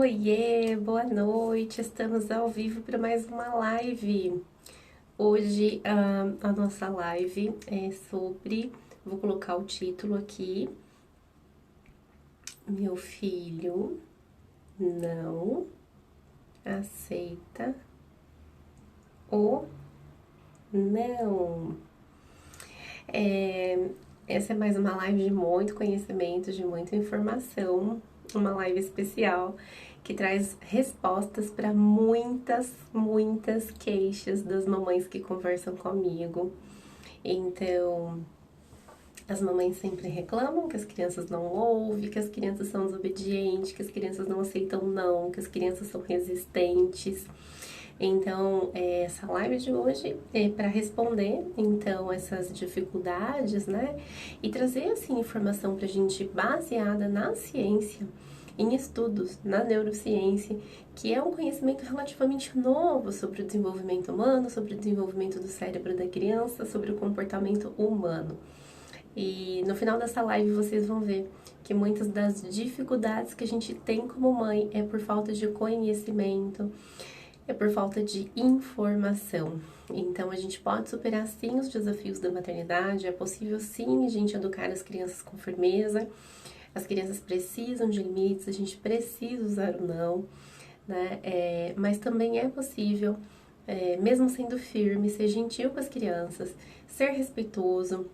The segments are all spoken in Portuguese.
Oiê, boa noite, estamos ao vivo para mais uma live. Hoje a nossa live é sobre, vou colocar o título aqui, meu filho não aceita o não. Essa é mais uma live de muito conhecimento, de muita informação, uma live especial que traz respostas para muitas queixas das mamães que conversam comigo. Então, as mamães sempre reclamam que as crianças não ouvem, que as crianças são desobedientes, que as crianças não aceitam não, que as crianças são resistentes. Então, essa live de hoje é para responder, então, essas dificuldades, né? E trazer, assim, informação pra gente baseada na ciência, em estudos, na neurociência, que é um conhecimento relativamente novo sobre o desenvolvimento humano, sobre o desenvolvimento do cérebro da criança, sobre o comportamento humano. E no final dessa live vocês vão ver que muitas das dificuldades que a gente tem como mãe é por falta de conhecimento, é por falta de informação. Então, a gente pode superar sim os desafios da maternidade, é possível sim a gente educar as crianças com firmeza, as crianças precisam de limites, a gente precisa usar o não, né? Mas também é possível, mesmo sendo firme, ser gentil com as crianças, ser respeitoso,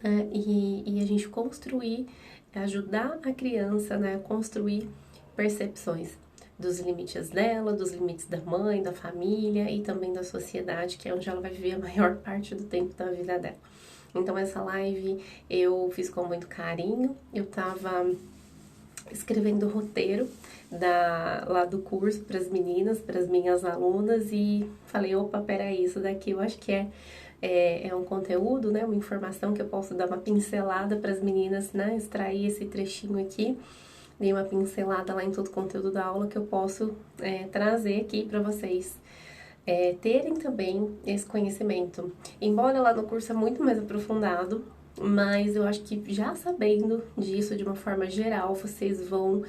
né? E a gente construir, ajudar a criança, né, a construir percepções dos limites dela, dos limites da mãe, da família e também da sociedade, que é onde ela vai viver a maior parte do tempo da vida dela. Então essa live eu fiz com muito carinho, eu tava escrevendo o roteiro lá do curso para as meninas, para as minhas alunas e falei, opa, peraí, isso daqui eu acho que é um conteúdo, né, uma informação que eu posso dar uma pincelada para as meninas, né, extrair esse trechinho aqui. Dei uma pincelada lá em todo o conteúdo da aula que eu posso trazer aqui para vocês terem também esse conhecimento. Embora lá no curso é muito mais aprofundado, mas eu acho que já sabendo disso de uma forma geral, vocês vão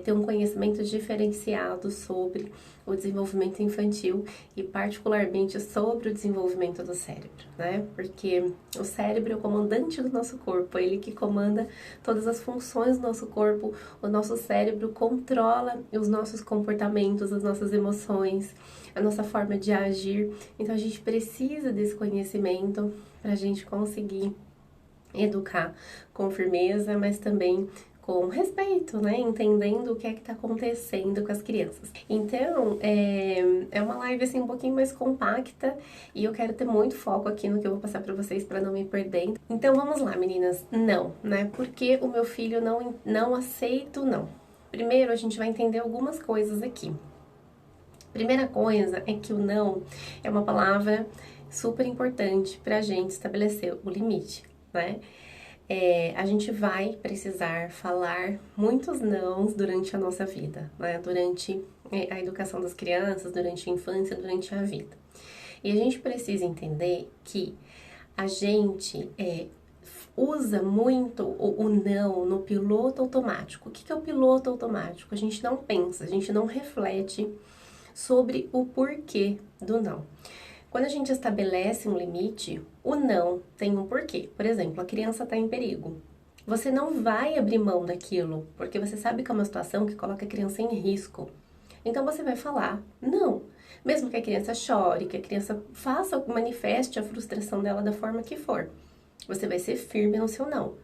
ter um conhecimento diferenciado sobre o desenvolvimento infantil e particularmente sobre o desenvolvimento do cérebro, né? Porque o cérebro é o comandante do nosso corpo, é ele que comanda todas as funções do nosso corpo, o nosso cérebro controla os nossos comportamentos, as nossas emoções, a nossa forma de agir. Então a gente precisa desse conhecimento para a gente conseguir educar com firmeza, mas também com respeito, né? Entendendo o que é que tá acontecendo com as crianças. Então, é uma live assim um pouquinho mais compacta e eu quero ter muito foco aqui no que eu vou passar pra vocês pra não me perder. Então, vamos lá, meninas. Não, né? Porque o meu filho não aceita o não. Primeiro, a gente vai entender algumas coisas aqui. Primeira coisa é que o não é uma palavra super importante pra gente estabelecer o limite, né? A gente vai precisar falar muitos nãos durante a nossa vida, né? Durante a educação das crianças, durante a infância, durante a vida. E a gente precisa entender que a gente usa muito o não no piloto automático. O que é o piloto automático? A gente não pensa, a gente não reflete sobre o porquê do não. Quando a gente estabelece um limite, o não tem um porquê. Por exemplo, a criança está em perigo. Você não vai abrir mão daquilo, porque você sabe que é uma situação que coloca a criança em risco. Então você vai falar não. Mesmo que a criança chore, que a criança manifeste a frustração dela da forma que for. Você vai ser firme no seu não.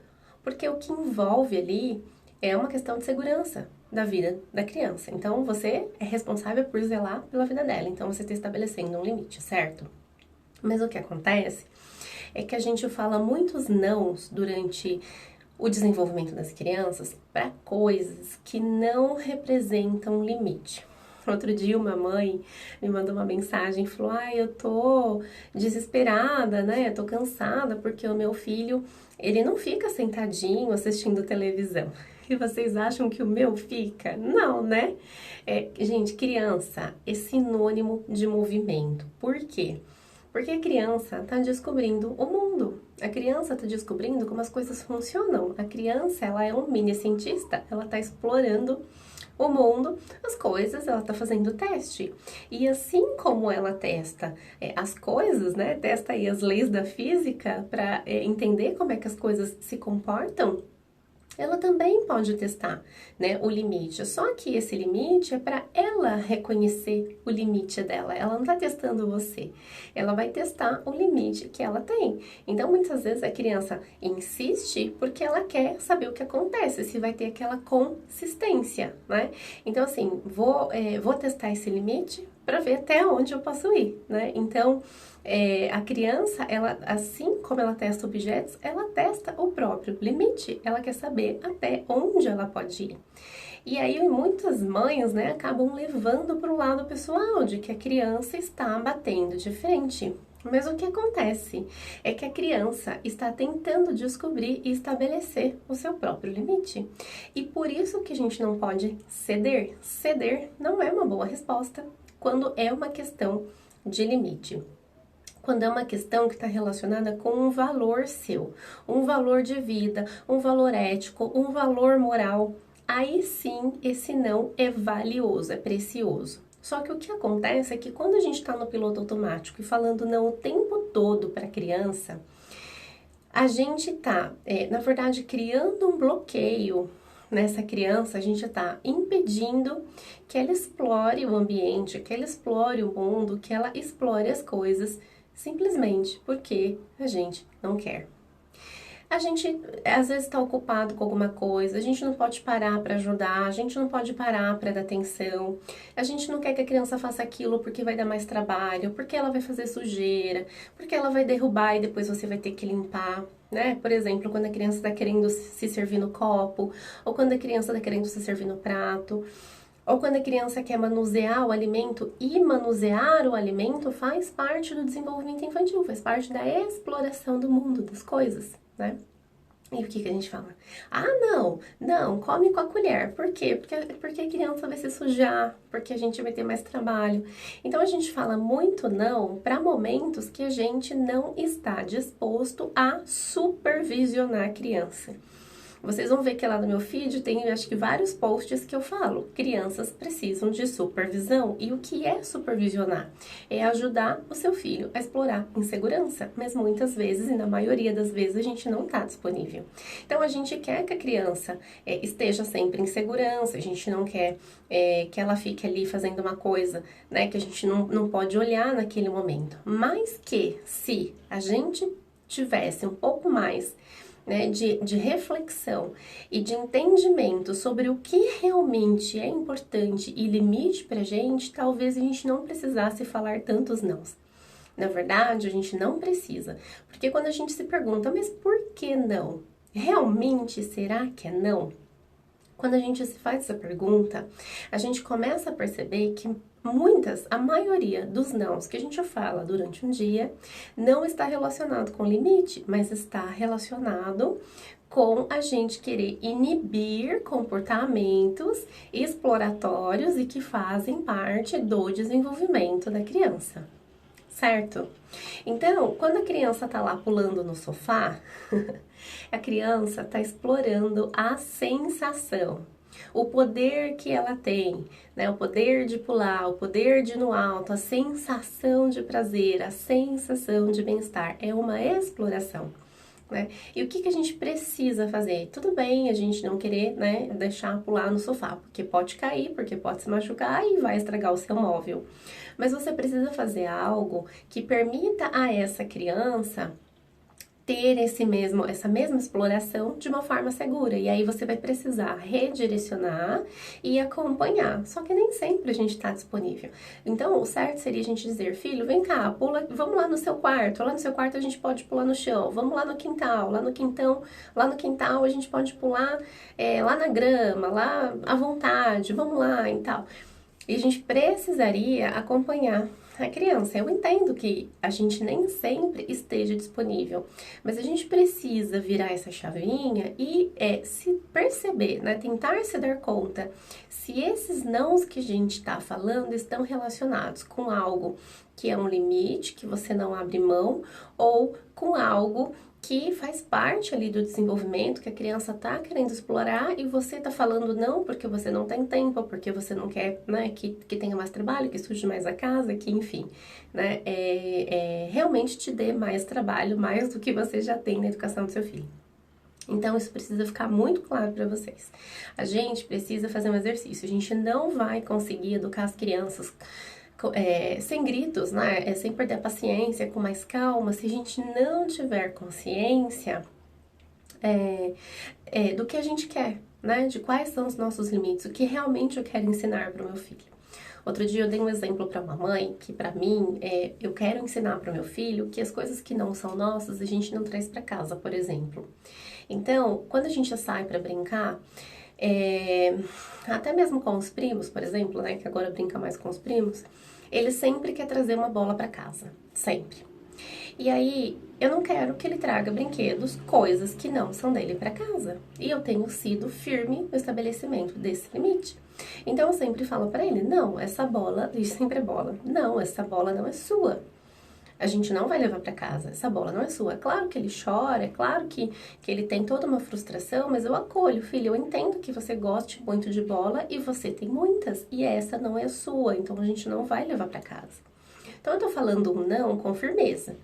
Porque o que envolve ali é uma questão de segurança da vida da criança. Então, você é responsável por zelar pela vida dela. Então, você está estabelecendo um limite, certo? Mas o que acontece é que a gente fala muitos nãos durante o desenvolvimento das crianças para coisas que não representam limite. Outro dia uma mãe me mandou uma mensagem e falou: eu tô desesperada, né? Eu tô cansada porque o meu filho, ele não fica sentadinho assistindo televisão. E vocês acham que o meu fica? Não, né? Gente, criança é sinônimo de movimento. Por quê? Porque a criança está descobrindo o mundo. A criança está descobrindo como as coisas funcionam. A criança, ela é um mini cientista. Ela está explorando o mundo, as coisas, ela tá fazendo teste. E assim como ela testa as coisas, né, testa aí as leis da física para entender como é que as coisas se comportam, ela também pode testar, né, o limite. Só que esse limite é para ela reconhecer o limite dela. Ela não está testando você. Ela vai testar o limite que ela tem. Então, muitas vezes a criança insiste porque ela quer saber o que acontece, se vai ter aquela consistência, né? Então, assim, vou testar esse limite para ver até onde eu posso ir, né? Então, a criança, ela, assim como ela testa objetos, ela testa o próprio limite. Ela quer saber até onde ela pode ir. E aí, muitas mães, né, acabam levando para o lado pessoal, de que a criança está batendo de frente. Mas o que acontece é que a criança está tentando descobrir e estabelecer o seu próprio limite. E por isso que a gente não pode ceder. Ceder não é uma boa resposta quando é uma questão de limite. Quando é uma questão que está relacionada com um valor seu, um valor de vida, um valor ético, um valor moral, aí sim esse não é valioso, é precioso. Só que o que acontece é que quando a gente está no piloto automático e falando não o tempo todo para a criança, a gente está, na verdade, criando um bloqueio nessa criança, a gente está impedindo que ela explore o ambiente, que ela explore o mundo, que ela explore as coisas, simplesmente porque a gente não quer. A gente às vezes está ocupado com alguma coisa, a gente não pode parar para ajudar, a gente não pode parar para dar atenção, a gente não quer que a criança faça aquilo porque vai dar mais trabalho, porque ela vai fazer sujeira, porque ela vai derrubar e depois você vai ter que limpar, né? Por exemplo, quando a criança está querendo se servir no copo, ou quando a criança está querendo se servir no prato. Ou quando a criança quer manusear o alimento, e manusear o alimento faz parte do desenvolvimento infantil, faz parte da exploração do mundo, das coisas, né? E o que a gente fala? Ah, não, come com a colher. Por quê? Porque a criança vai se sujar, porque a gente vai ter mais trabalho. Então a gente fala muito não para momentos que a gente não está disposto a supervisionar a criança. Vocês vão ver que lá no meu feed tem, acho que, vários posts que eu falo. Crianças precisam de supervisão. E o que é supervisionar? É ajudar o seu filho a explorar insegurança. Mas muitas vezes, e na maioria das vezes, a gente não está disponível. Então, a gente quer que a criança esteja sempre em segurança. A gente não quer que ela fique ali fazendo uma coisa, né, que a gente não pode olhar naquele momento. Mas que, se a gente tivesse um pouco mais, né, de reflexão e de entendimento sobre o que realmente é importante e limite pra gente, talvez a gente não precisasse falar tantos nãos. Na verdade, a gente não precisa, porque quando a gente se pergunta, mas por que não? Realmente será que é não? Quando a gente se faz essa pergunta, a gente começa a perceber que a maioria dos nãos que a gente fala durante um dia não está relacionado com limite, mas está relacionado com a gente querer inibir comportamentos exploratórios e que fazem parte do desenvolvimento da criança, certo? Então, quando a criança tá lá pulando no sofá, a criança tá explorando a sensação, o poder que ela tem, né? O poder de pular, o poder de ir no alto, a sensação de prazer, a sensação de bem-estar, é uma exploração, né? E o que a gente precisa fazer? Tudo bem a gente não querer, né, deixar pular no sofá, porque pode cair, porque pode se machucar e vai estragar o seu móvel. Mas você precisa fazer algo que permita a essa criança ter essa mesma exploração de uma forma segura. E aí você vai precisar redirecionar e acompanhar. Só que nem sempre a gente está disponível. Então, o certo seria a gente dizer, filho, vem cá, pula, vamos lá no seu quarto. Lá no seu quarto a gente pode pular no chão. Vamos lá no quintal. Lá no quintal a gente pode pular lá na grama, lá à vontade. Vamos lá e tal. E a gente precisaria acompanhar a criança. Eu entendo que a gente nem sempre esteja disponível, mas a gente precisa virar essa chavinha e se perceber, né? Tentar se dar conta se esses nãos que a gente está falando estão relacionados com algo que é um limite, que você não abre mão, ou com algo que faz parte ali do desenvolvimento, que a criança tá querendo explorar e você tá falando não porque você não tem tempo, porque você não quer, né, que tenha mais trabalho, que suje mais a casa, que enfim, né, realmente te dê mais trabalho, mais do que você já tem na educação do seu filho. Então, isso precisa ficar muito claro para vocês. A gente precisa fazer um exercício. A gente não vai conseguir educar as crianças sem gritos, né? Sem perder a paciência, com mais calma. Se a gente não tiver consciência do que a gente quer, né? De quais são os nossos limites, o que realmente eu quero ensinar para o meu filho. Outro dia eu dei um exemplo para uma mãe que, para mim, eu quero ensinar para o meu filho que as coisas que não são nossas a gente não traz para casa, por exemplo. Então, quando a gente sai para brincar, até mesmo com os primos, por exemplo, né, que agora brinca mais com os primos, ele sempre quer trazer uma bola para casa, sempre. E aí, eu não quero que ele traga brinquedos, coisas que não são dele para casa. E eu tenho sido firme no estabelecimento desse limite. Então, eu sempre falo para ele, não, essa bola, e sempre é bola, não, essa bola não é sua. A gente não vai levar para casa, essa bola não é sua. É claro que ele chora, é claro que ele tem toda uma frustração, mas eu acolho, filho, eu entendo que você goste muito de bola e você tem muitas, e essa não é sua, então a gente não vai levar para casa. Então eu tô falando um não com firmeza,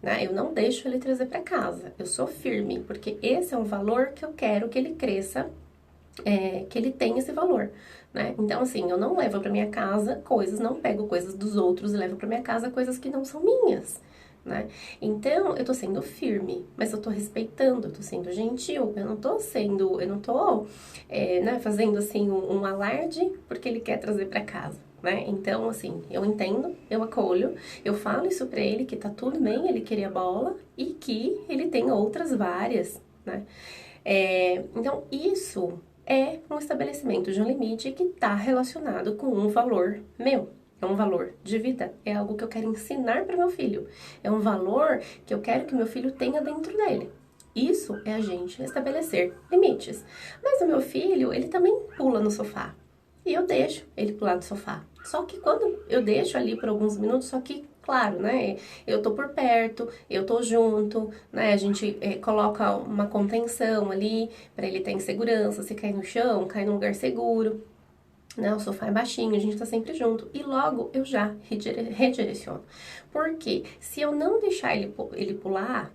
né? Eu não deixo ele trazer para casa, eu sou firme, porque esse é um valor que eu quero que ele cresça, que ele tenha esse valor, né? Então, assim, eu não levo para minha casa coisas, não pego coisas dos outros e levo para minha casa coisas que não são minhas, né? Então, eu tô sendo firme, mas eu tô respeitando, eu tô sendo gentil, eu não tô, né, fazendo, assim, um alarde porque ele quer trazer para casa, né? Então, assim, eu entendo, eu acolho, eu falo isso pra ele, que tá tudo bem ele querer a bola e que ele tem outras várias, né? Então, isso é um estabelecimento de um limite que está relacionado com um valor meu. É um valor de vida, é algo que eu quero ensinar para meu filho. É um valor que eu quero que meu filho tenha dentro dele. Isso é a gente estabelecer limites. Mas o meu filho, ele também pula no sofá. E eu deixo ele pular no sofá. Só que quando eu deixo ali por alguns minutos, só que, claro, né? Eu tô por perto, eu tô junto, né? A gente coloca uma contenção ali para ele ter insegurança. Se cair no chão, cai num lugar seguro. Né, o sofá é baixinho, a gente tá sempre junto. E logo eu já redireciono. Porque se eu não deixar ele pular,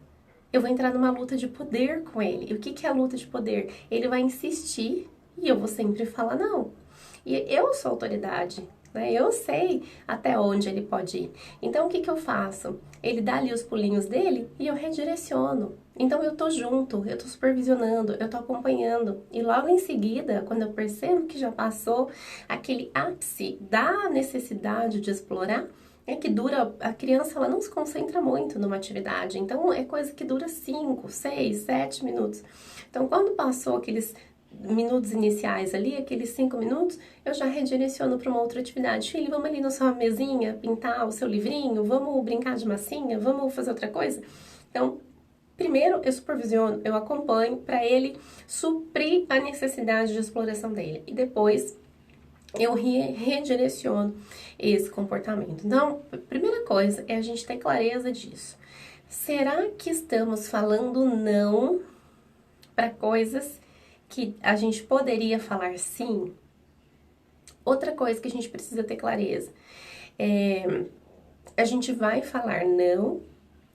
eu vou entrar numa luta de poder com ele. E o que é a luta de poder? Ele vai insistir e eu vou sempre falar não. E eu sou autoridade, né? Eu sei até onde ele pode ir. Então, o que eu faço? Ele dá ali os pulinhos dele e eu redireciono. Então, eu tô junto, eu tô supervisionando, eu tô acompanhando. E logo em seguida, quando eu percebo que já passou aquele ápice da necessidade de explorar, que dura, a criança ela não se concentra muito numa atividade, então é coisa que dura 5, 6, 7 minutos. Então, quando passou aqueles minutos iniciais ali, aqueles 5 minutos, eu já redireciono para uma outra atividade. Filho, vamos ali na sua mesinha pintar o seu livrinho, vamos brincar de massinha, vamos fazer outra coisa? Então, primeiro eu supervisiono, eu acompanho para ele suprir a necessidade de exploração dele. E depois eu redireciono esse comportamento. Então, a primeira coisa é a gente ter clareza disso. Será que estamos falando não para coisas que a gente poderia falar sim? Outra coisa que a gente precisa ter clareza a gente vai falar não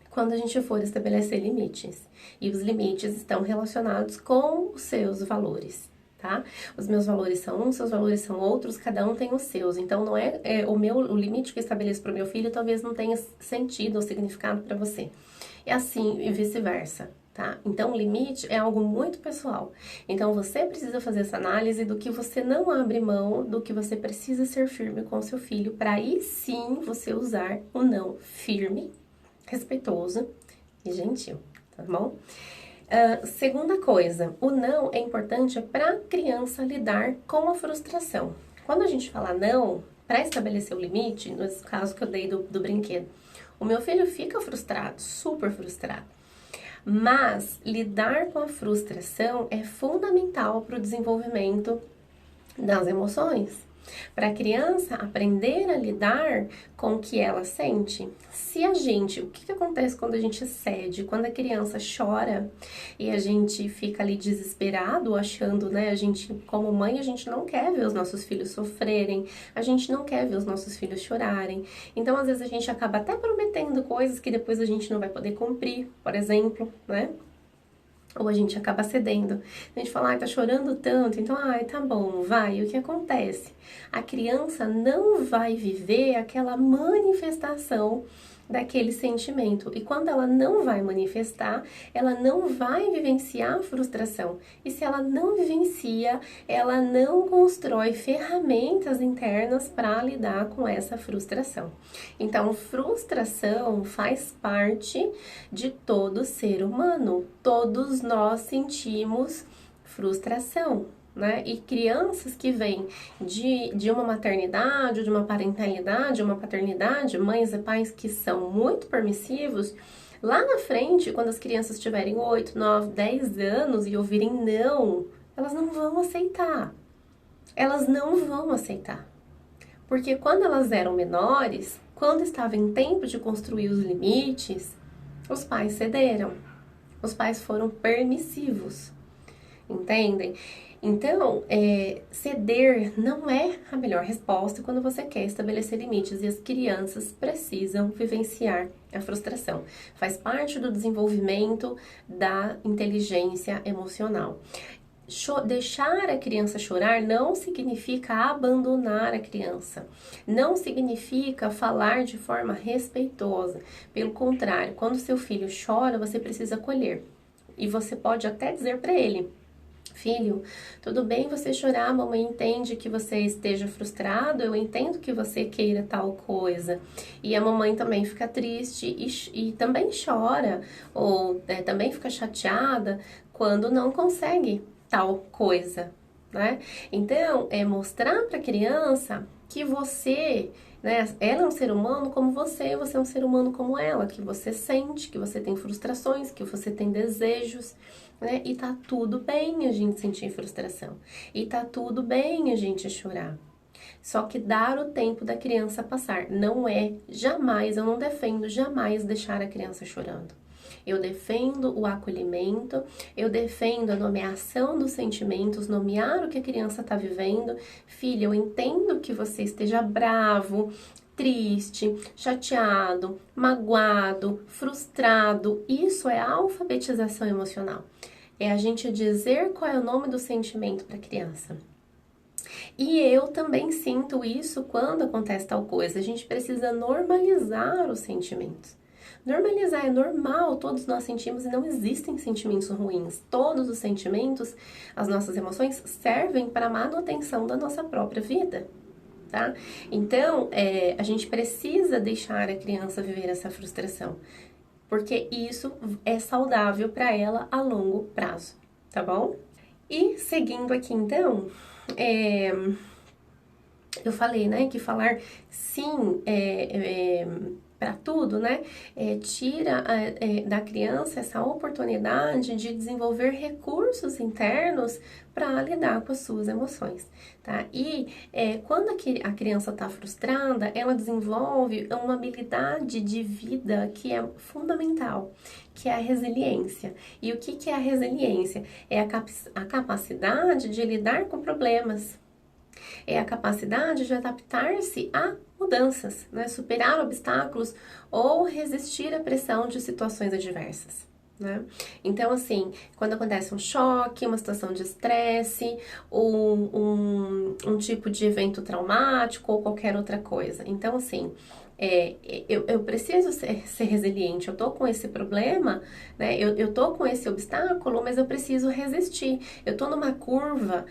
quando a gente for estabelecer limites. E os limites estão relacionados com os seus valores, tá? Os meus valores são uns, seus valores são outros, cada um tem os seus. Então, não o limite que eu estabeleço para o meu filho talvez não tenha sentido ou significado para você. E assim, e vice-versa. Tá? Então, o limite é algo muito pessoal. Então, você precisa fazer essa análise do que você não abre mão, do que você precisa ser firme com o seu filho, para aí sim você usar o não firme, respeitoso e gentil, tá bom? Segunda coisa, o não é importante para a criança lidar com a frustração. Quando a gente fala não, para estabelecer o limite, no caso que eu dei do brinquedo, o meu filho fica frustrado, super frustrado. Mas lidar com a frustração é fundamental para o desenvolvimento das emoções. para a criança aprender a lidar com o que ela sente. Se a gente, o que acontece quando a gente cede? Quando a criança chora e a gente fica ali desesperado, achando, né, a gente, como mãe, a gente não quer ver os nossos filhos sofrerem, a gente não quer ver os nossos filhos chorarem. Então, às vezes, a gente acaba até prometendo coisas que depois a gente não vai poder cumprir, por exemplo, né? Ou a gente acaba cedendo. A gente fala, ai, tá chorando tanto, então, ai, tá bom, vai. E o que acontece? A criança não vai viver aquela manifestação daquele sentimento. E quando ela não vai manifestar, ela não vai vivenciar a frustração. E se ela não vivencia, ela não constrói ferramentas internas para lidar com essa frustração. Então, frustração faz parte de todo ser humano. Todos nós sentimos frustração, né? E crianças que vêm de uma maternidade, de uma parentalidade, uma paternidade, mães e pais que são muito permissivos, lá na frente, quando as crianças tiverem 8, 9, 10 anos e ouvirem não, elas não vão aceitar. Elas não vão aceitar. Porque quando elas eram menores, quando estava em tempo de construir os limites, os pais cederam. Os pais foram permissivos. Entendem? Então, ceder não é a melhor resposta quando você quer estabelecer limites e as crianças precisam vivenciar a frustração. Faz parte do desenvolvimento da inteligência emocional. Deixar a criança chorar não significa abandonar a criança, não significa falar de forma respeitosa. Pelo contrário, quando seu filho chora, você precisa acolher. E você pode até dizer para ele: filho, tudo bem você chorar, a mamãe entende que você esteja frustrado, eu entendo que você queira tal coisa. E a mamãe também fica triste e também chora, ou também fica chateada quando não consegue tal coisa, né? Então, é mostrar para a criança que você, né, ela é um ser humano como você é um ser humano como ela, que você sente, que você tem frustrações, que você tem desejos, né? E tá tudo bem a gente sentir frustração. E tá tudo bem a gente chorar. Só que dar o tempo da criança passar. Não é jamais, eu não defendo jamais deixar a criança chorando. Eu defendo o acolhimento, eu defendo a nomeação dos sentimentos, nomear o que a criança está vivendo. Filha, eu entendo que você esteja bravo, triste, chateado, magoado, frustrado. Isso é alfabetização emocional. É a gente dizer qual é o nome do sentimento para a criança. E eu também sinto isso quando acontece tal coisa. A gente precisa normalizar os sentimentos. Normalizar é normal, todos nós sentimos e não existem sentimentos ruins. Todos os sentimentos, as nossas emoções, servem para a manutenção da nossa própria vida. Tá? Então, a gente precisa deixar a criança viver essa frustração, porque isso é saudável para ela a longo prazo, tá bom? E seguindo aqui então, eu falei, né, que falar sim para tudo, né, tira da criança essa oportunidade de desenvolver recursos internos para lidar com as suas emoções, tá? E quando a criança está frustrada, ela desenvolve uma habilidade de vida que é fundamental, que é a resiliência. E o que é a resiliência? É a capacidade de lidar com problemas. É a capacidade de adaptar-se a mudanças, né? Superar obstáculos ou resistir à pressão de situações adversas, né? Então, assim, quando acontece um choque, uma situação de estresse, um tipo de evento traumático ou qualquer outra coisa. Então, assim, eu preciso ser resiliente, eu tô com esse problema, né? Eu tô com esse obstáculo, mas eu preciso resistir. Eu tô numa curva,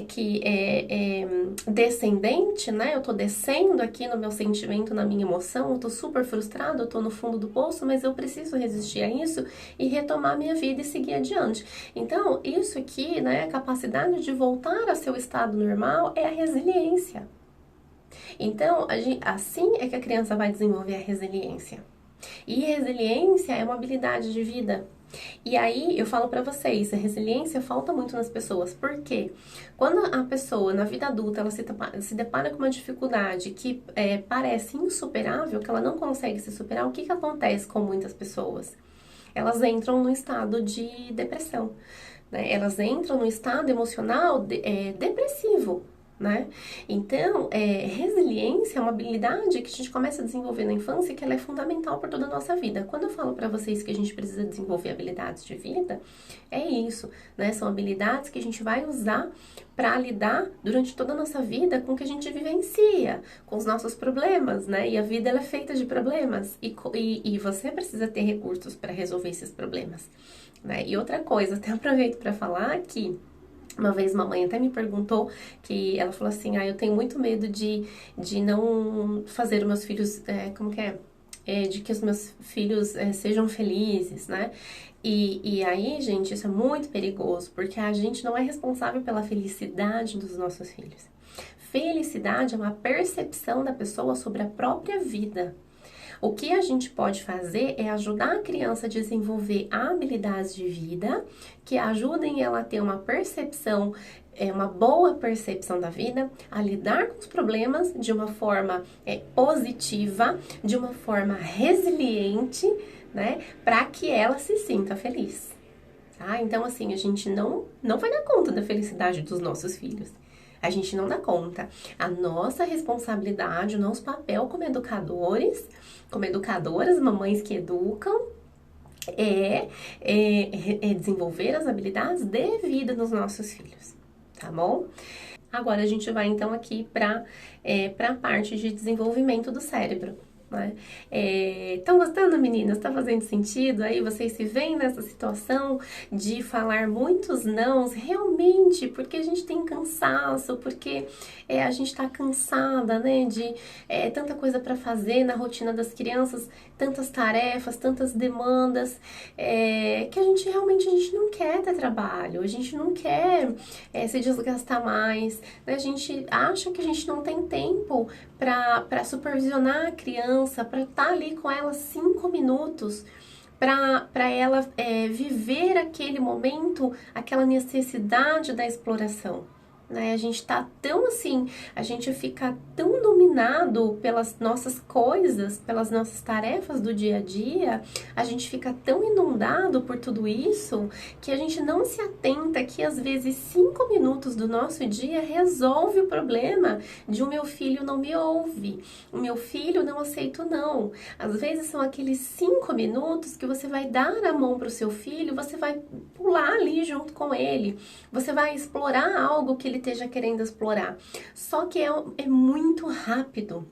que é descendente, né? Eu tô descendo aqui no meu sentimento, na minha emoção, eu tô super frustrado, eu tô no fundo do poço, mas eu preciso resistir a isso e retomar minha vida e seguir adiante. Então, isso aqui, né, a capacidade de voltar ao seu estado normal é a resiliência. Então, assim que a criança vai desenvolver a resiliência. E resiliência é uma habilidade de vida. E aí eu falo pra vocês, a resiliência falta muito nas pessoas. Por quê? Quando a pessoa na vida adulta ela se depara com uma dificuldade que parece insuperável, que ela não consegue se superar, o que que acontece com muitas pessoas? Elas entram no estado de depressão, né? Elas entram no estado emocional depressivo, né? Então, resiliência é uma habilidade que a gente começa a desenvolver na infância, que ela é fundamental para toda a nossa vida. Quando eu falo para vocês que a gente precisa desenvolver habilidades de vida, é isso, né? São habilidades que a gente vai usar para lidar durante toda a nossa vida com o que a gente vivencia, com os nossos problemas, né? E a vida ela é feita de problemas e você precisa ter recursos para resolver esses problemas, né? E outra coisa, até aproveito para falar que uma vez mamãe até me perguntou, que ela falou assim, eu tenho muito medo de não fazer os meus filhos, como que é? De que os meus filhos sejam felizes, né? E aí, gente, isso é muito perigoso, porque a gente não é responsável pela felicidade dos nossos filhos. Felicidade é uma percepção da pessoa sobre a própria vida. O que a gente pode fazer é ajudar a criança a desenvolver habilidades de vida que ajudem ela a ter uma percepção, uma boa percepção da vida, a lidar com os problemas de uma forma positiva, de uma forma resiliente, né, para que ela se sinta feliz. Tá? Então, assim, a gente não vai dar conta da felicidade dos nossos filhos. A gente não dá conta. A nossa responsabilidade, o nosso papel como educadores, como educadoras, mamães que educam, é desenvolver as habilidades de vida nos nossos filhos, tá bom? Agora a gente vai então aqui para a parte de desenvolvimento do cérebro. Né? Estão gostando, meninas? Está fazendo sentido? Aí vocês se veem nessa situação de falar muitos nãos, realmente, porque a gente tem cansaço, porque a gente está cansada, né, de tanta coisa para fazer na rotina das crianças, tantas tarefas, tantas demandas, que a gente realmente não quer ter trabalho, a gente não quer se desgastar mais, né? A gente acha que a gente não tem tempo para supervisionar a criança, para estar ali com ela 5 minutos, para ela viver aquele momento, aquela necessidade da exploração. Né? A gente tá tão assim, a gente fica tão dominado pelas nossas coisas, pelas nossas tarefas do dia a dia, a gente fica tão inundado por tudo isso, que a gente não se atenta que às vezes 5 minutos do nosso dia resolve o problema de o meu filho não me ouve, o meu filho não aceita não. Às vezes são aqueles 5 minutos que você vai dar a mão para o seu filho, você vai pular ali junto com ele, você vai explorar algo que ele esteja querendo explorar. Só que é muito rápido.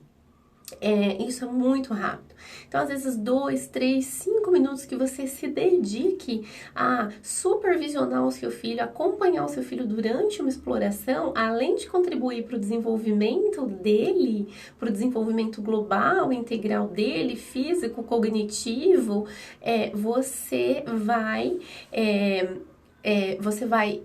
Isso é muito rápido. Então, às vezes, 2, 3, 5 minutos que você se dedique a supervisionar o seu filho, acompanhar o seu filho durante uma exploração, além de contribuir para o desenvolvimento dele, para o desenvolvimento global, integral dele, físico, cognitivo, você vai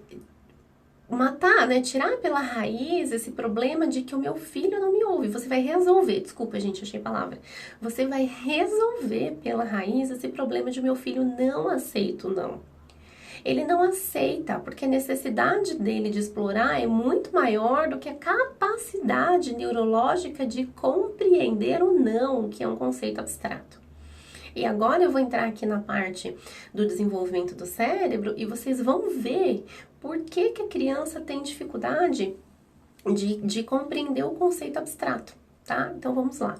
matar, né, tirar pela raiz esse problema de que o meu filho não me ouve. Você vai resolver, desculpa, gente, achei a palavra. Você vai resolver pela raiz esse problema de meu filho não aceito, não. Ele não aceita, porque a necessidade dele de explorar é muito maior do que a capacidade neurológica de compreender o não, que é um conceito abstrato. E agora eu vou entrar aqui na parte do desenvolvimento do cérebro e vocês vão ver por que a criança tem dificuldade de compreender o conceito abstrato, tá? Então vamos lá.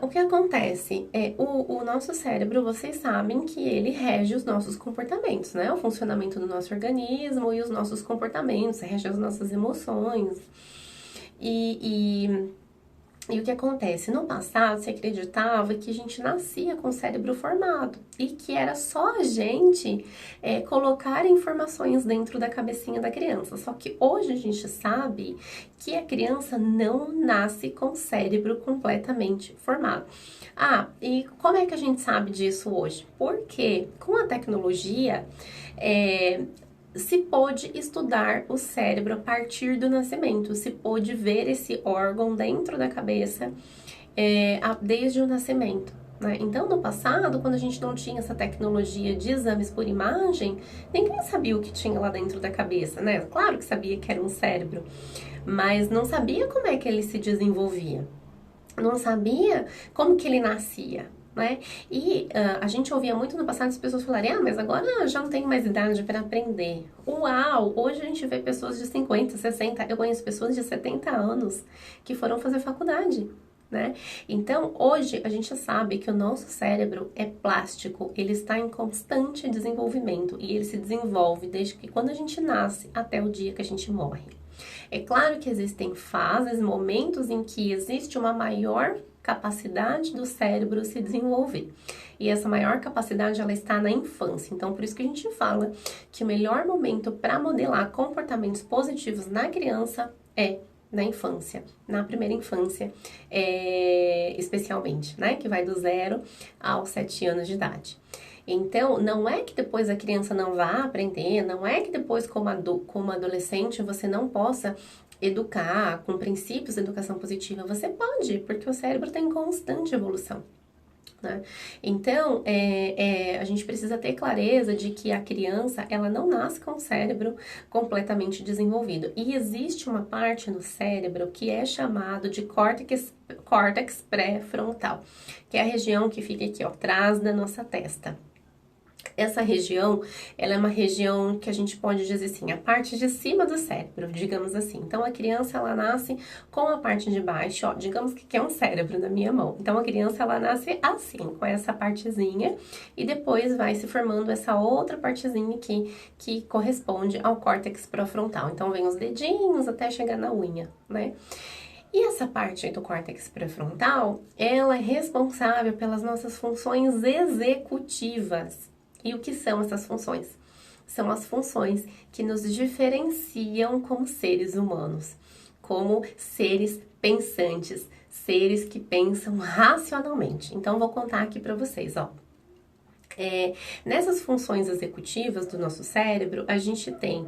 O que acontece? O nosso cérebro, vocês sabem que ele rege os nossos comportamentos, né? O funcionamento do nosso organismo e os nossos comportamentos, rege as nossas emoções. E o que acontece? No passado, se acreditava que a gente nascia com o cérebro formado e que era só a gente colocar informações dentro da cabecinha da criança. Só que hoje a gente sabe que a criança não nasce com o cérebro completamente formado. E como é que a gente sabe disso hoje? Porque com a tecnologia, se pôde estudar o cérebro a partir do nascimento, se pôde ver esse órgão dentro da cabeça desde o nascimento, né? Então, no passado, quando a gente não tinha essa tecnologia de exames por imagem, ninguém sabia o que tinha lá dentro da cabeça, né? Claro que sabia que era um cérebro, mas não sabia como é que ele se desenvolvia, não sabia como que ele nascia, né? E a gente ouvia muito no passado as pessoas falarem, mas agora eu já não tenho mais idade para aprender. Uau! Hoje a gente vê pessoas de 50, 60, eu conheço pessoas de 70 anos que foram fazer faculdade, né? Então, hoje a gente sabe que o nosso cérebro é plástico, ele está em constante desenvolvimento e ele se desenvolve desde que quando a gente nasce até o dia que a gente morre. É claro que existem fases, momentos em que existe uma maior capacidade do cérebro se desenvolver. E essa maior capacidade ela está na infância. Então, por isso que a gente fala que o melhor momento para modelar comportamentos positivos na criança é na infância, na primeira infância, especialmente, né? Que vai do 0 aos 7 anos de idade. Então, não é que depois a criança não vá aprender, não é que depois, como adolescente, você não possa educar com princípios de educação positiva. Você pode, porque o cérebro está em constante evolução, né? Então, a gente precisa ter clareza de que a criança, ela não nasce com o cérebro completamente desenvolvido. E existe uma parte no cérebro que é chamado de córtex pré-frontal, que é a região que fica aqui, ó, atrás da nossa testa. Essa região, ela é uma região que a gente pode dizer assim, a parte de cima do cérebro, digamos assim. Então, a criança, ela nasce com a parte de baixo, ó, digamos que é um cérebro na minha mão. Então, a criança, ela nasce assim, com essa partezinha, e depois vai se formando essa outra partezinha aqui, que corresponde ao córtex pré-frontal. Então, vem os dedinhos até chegar na unha, né? E essa parte aí do córtex pré-frontal, ela é responsável pelas nossas funções executivas. E o que são essas funções? São as funções que nos diferenciam como seres humanos, como seres pensantes, seres que pensam racionalmente. Então, vou contar aqui para vocês, ó. Nessas funções executivas do nosso cérebro, a gente tem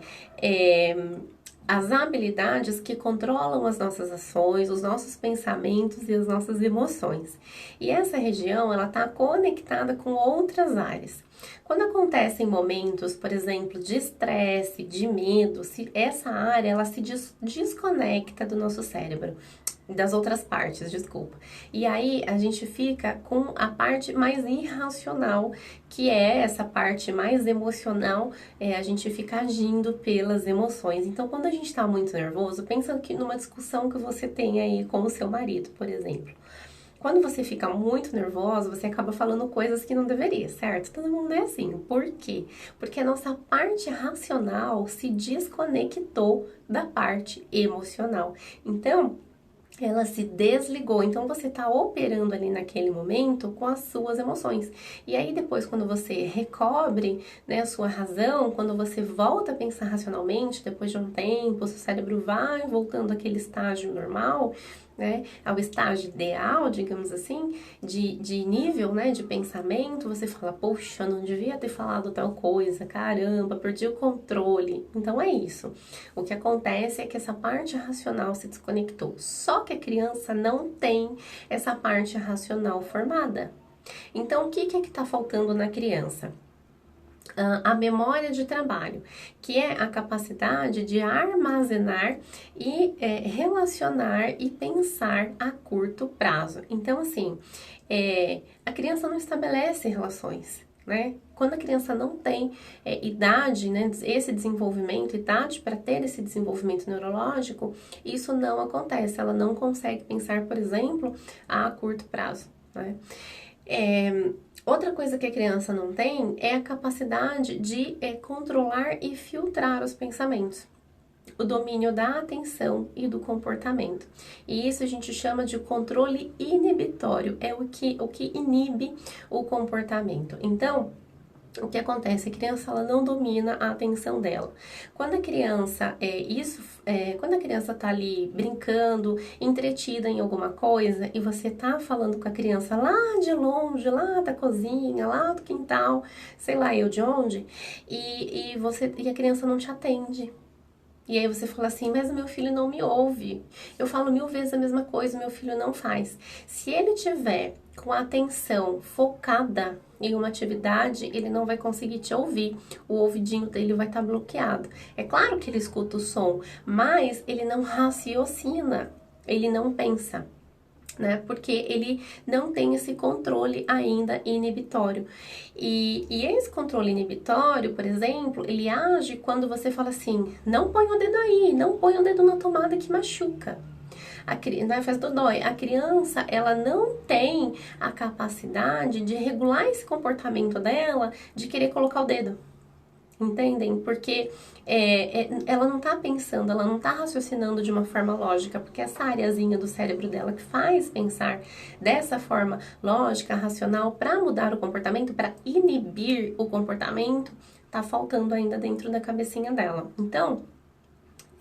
as habilidades que controlam as nossas ações, os nossos pensamentos e as nossas emoções. E essa região, ela está conectada com outras áreas. Quando acontecem momentos, por exemplo, de estresse, de medo, essa área ela se desconecta do nosso cérebro, das outras partes, desculpa. E aí a gente fica com a parte mais irracional, que é essa parte mais emocional, a gente fica agindo pelas emoções. Então, quando a gente tá muito nervoso, pensa que numa discussão que você tem aí com o seu marido, por exemplo. Quando você fica muito nervoso, você acaba falando coisas que não deveria, certo? Todo mundo é assim. Por quê? Porque a nossa parte racional se desconectou da parte emocional. Então, ela se desligou, então você está operando ali naquele momento com as suas emoções. E aí depois, quando você recobre, né, a sua razão, quando você volta a pensar racionalmente, depois de um tempo, o seu cérebro vai voltando àquele estágio normal, né, ao estágio ideal, digamos assim, de nível, né, de pensamento, você fala, poxa, não devia ter falado tal coisa, caramba, perdi o controle. Então é isso. O que acontece é que essa parte racional se desconectou. Só que a criança não tem essa parte racional formada. Então, o que é que está faltando na criança? A memória de trabalho, que é a capacidade de armazenar e relacionar e pensar a curto prazo. Então, assim, a criança não estabelece relações, né? Quando a criança não tem idade, né, esse desenvolvimento, idade para ter esse desenvolvimento neurológico, isso não acontece. Ela não consegue pensar, por exemplo, a curto prazo, né? Outra coisa que a criança não tem é a capacidade de controlar e filtrar os pensamentos. O domínio da atenção e do comportamento. E isso a gente chama de controle inibitório, é o que inibe o comportamento. Então, o que acontece? A criança ela não domina a atenção dela. Quando a criança quando a criança tá ali brincando, entretida em alguma coisa e você tá falando com a criança lá de longe, lá da cozinha, lá do quintal, sei lá eu de onde, e a criança não te atende. E aí você fala assim, mas meu filho não me ouve. Eu falo 1000 vezes a mesma coisa, meu filho não faz. Se ele tiver com a atenção focada em uma atividade, ele não vai conseguir te ouvir. O ouvidinho dele vai estar bloqueado. É claro que ele escuta o som, mas ele não raciocina, ele não pensa, né? Porque ele não tem esse controle ainda inibitório. E esse controle inibitório, por exemplo, ele age quando você fala assim: não põe o dedo aí, não põe o dedo na tomada que machuca. Né, faz dodói. A criança, ela não tem a capacidade de regular esse comportamento dela de querer colocar o dedo. Entendem? Porque ela não tá pensando, ela não tá raciocinando de uma forma lógica, porque essa areazinha do cérebro dela que faz pensar dessa forma lógica, racional, para mudar o comportamento, para inibir o comportamento, tá faltando ainda dentro da cabecinha dela. Então,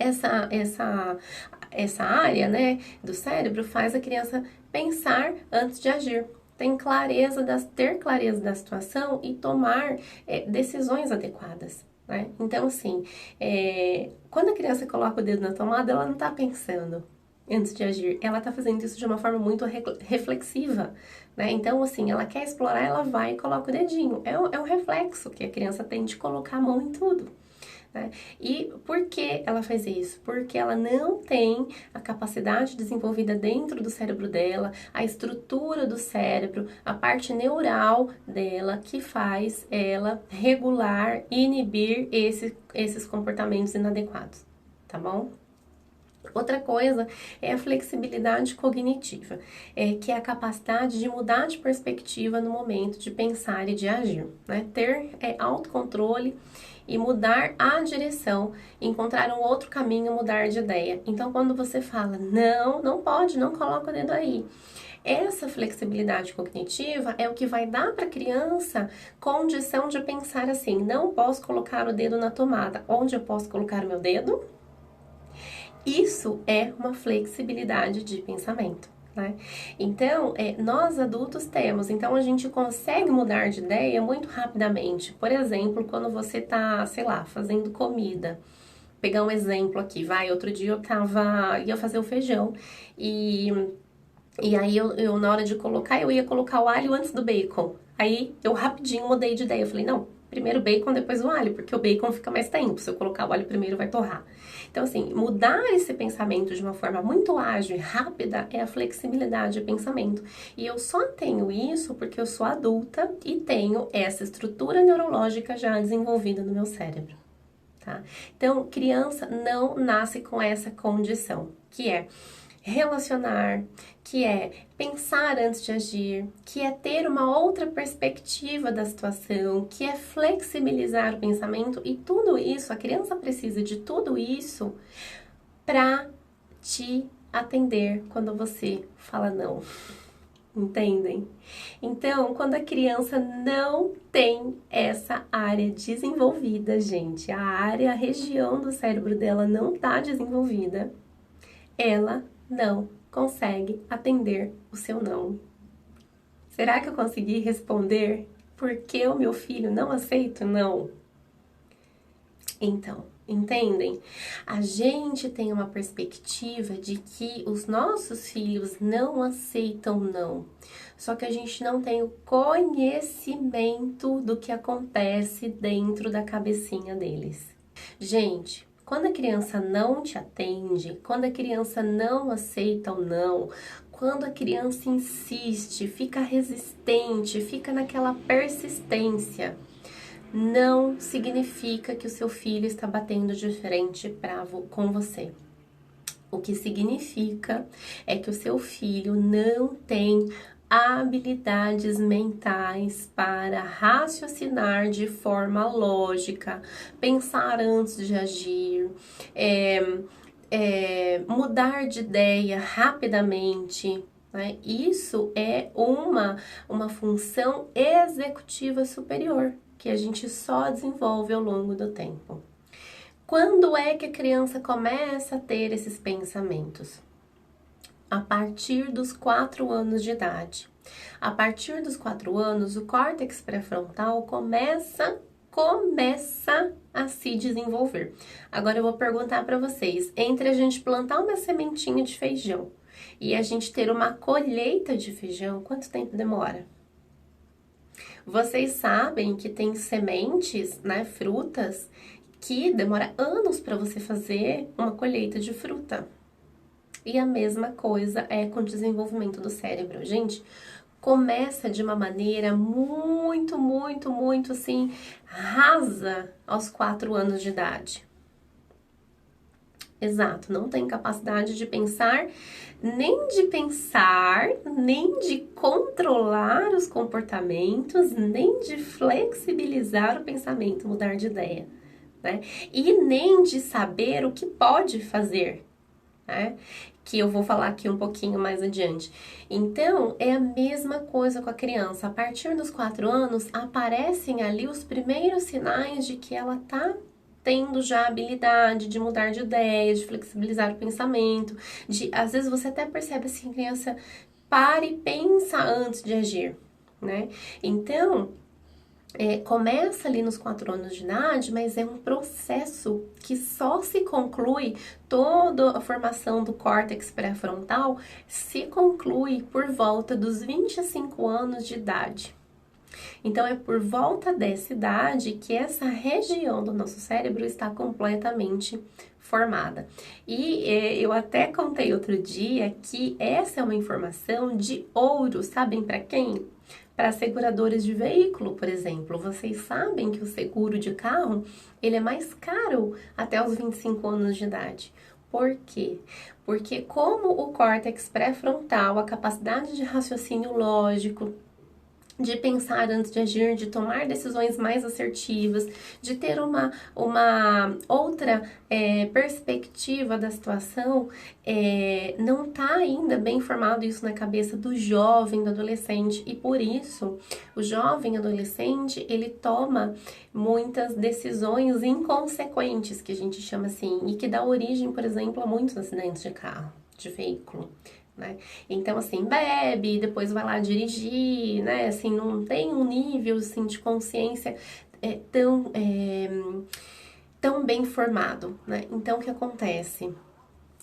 essa área, né, do cérebro faz a criança pensar antes de agir. Ter clareza da situação e tomar decisões adequadas, né? Então, assim, quando a criança coloca o dedo na tomada, ela não tá pensando antes de agir, ela tá fazendo isso de uma forma muito reflexiva, né? Então, assim, ela quer explorar, ela vai e coloca o dedinho. É um reflexo que a criança tem de colocar a mão em tudo. Né? E por que ela faz isso? Porque ela não tem a capacidade desenvolvida dentro do cérebro dela, a estrutura do cérebro, a parte neural dela que faz ela regular e inibir esses comportamentos inadequados, tá bom? Outra coisa é a flexibilidade cognitiva, que é a capacidade de mudar de perspectiva no momento de pensar e de agir, né? Ter autocontrole e mudar a direção, encontrar um outro caminho, mudar de ideia. Então, quando você fala, não pode, não coloca o dedo aí. Essa flexibilidade cognitiva é o que vai dar para a criança condição de pensar assim, não posso colocar o dedo na tomada. Onde eu posso colocar o meu dedo? Isso é uma flexibilidade de pensamento, né? Então, nós adultos temos, então a gente consegue mudar de ideia muito rapidamente. Por exemplo, quando você tá, sei lá, fazendo comida. Pegar um exemplo aqui, outro dia ia fazer o feijão e aí eu na hora de colocar, eu ia colocar o alho antes do bacon. Aí eu rapidinho mudei de ideia, eu falei, não, primeiro o bacon, depois o alho, porque o bacon fica mais tempo, se eu colocar o alho primeiro vai torrar. Então, assim, mudar esse pensamento de uma forma muito ágil e rápida é a flexibilidade de pensamento. E eu só tenho isso porque eu sou adulta e tenho essa estrutura neurológica já desenvolvida no meu cérebro, tá? Então, criança não nasce com essa condição, que é relacionar, que é pensar antes de agir, que é ter uma outra perspectiva da situação, que é flexibilizar o pensamento, e tudo isso, a criança precisa de tudo isso para te atender quando você fala não. Entendem? Então, quando a criança não tem essa área desenvolvida, gente, a região do cérebro dela não está desenvolvida, ela não consegue atender o seu não. Será que eu consegui responder por que o meu filho não aceita o não? Então, entendem? A gente tem uma perspectiva de que os nossos filhos não aceitam não. Só que a gente não tem o conhecimento do que acontece dentro da cabecinha deles. Gente, quando a criança não te atende, quando a criança não aceita o não, quando a criança insiste, fica resistente, fica naquela persistência, não significa que o seu filho está batendo de frente com você. O que significa é que o seu filho não tem habilidades mentais para raciocinar de forma lógica, pensar antes de agir, mudar de ideia rapidamente. Né? Isso é uma função executiva superior que a gente só desenvolve ao longo do tempo. Quando é que a criança começa a ter esses pensamentos? A partir dos 4 anos de idade. A partir dos 4 anos, o córtex pré-frontal começa a se desenvolver. Agora eu vou perguntar para vocês, entre a gente plantar uma sementinha de feijão e a gente ter uma colheita de feijão, quanto tempo demora? Vocês sabem que tem sementes, né, frutas, que demora anos para você fazer uma colheita de fruta. E a mesma coisa é com o desenvolvimento do cérebro. Gente, começa de uma maneira muito assim, rasa aos 4 anos de idade. Exato, não tem capacidade de pensar, nem de controlar os comportamentos, nem de flexibilizar o pensamento, mudar de ideia, né? E nem de saber o que pode fazer, né? Que eu vou falar aqui um pouquinho mais adiante. Então, é a mesma coisa com a criança. A partir dos 4 anos, aparecem ali os primeiros sinais de que ela tá tendo já a habilidade de mudar de ideia, de flexibilizar o pensamento, às vezes você até percebe assim, a criança para e pensa antes de agir, né? Então, começa ali nos 4 anos de idade, mas é um processo que só se conclui, toda a formação do córtex pré-frontal se conclui por volta dos 25 anos de idade. Então, é por volta dessa idade que essa região do nosso cérebro está completamente formada. E eu até contei outro dia que essa é uma informação de ouro, sabem para quem? Para seguradoras de veículo, por exemplo. Vocês sabem que o seguro de carro, ele é mais caro até os 25 anos de idade. Por quê? Porque como o córtex pré-frontal, a capacidade de raciocínio lógico, de pensar antes de agir, de tomar decisões mais assertivas, de ter uma outra perspectiva da situação, não está ainda bem formado isso na cabeça do jovem, do adolescente, e por isso o jovem adolescente, ele toma muitas decisões inconsequentes, que a gente chama assim, e que dá origem, por exemplo, a muitos acidentes de carro, de veículo. Né? Então, assim, bebe, depois vai lá dirigir, né? Assim, não tem um nível, assim, de consciência tão bem formado, né? Então, o que acontece?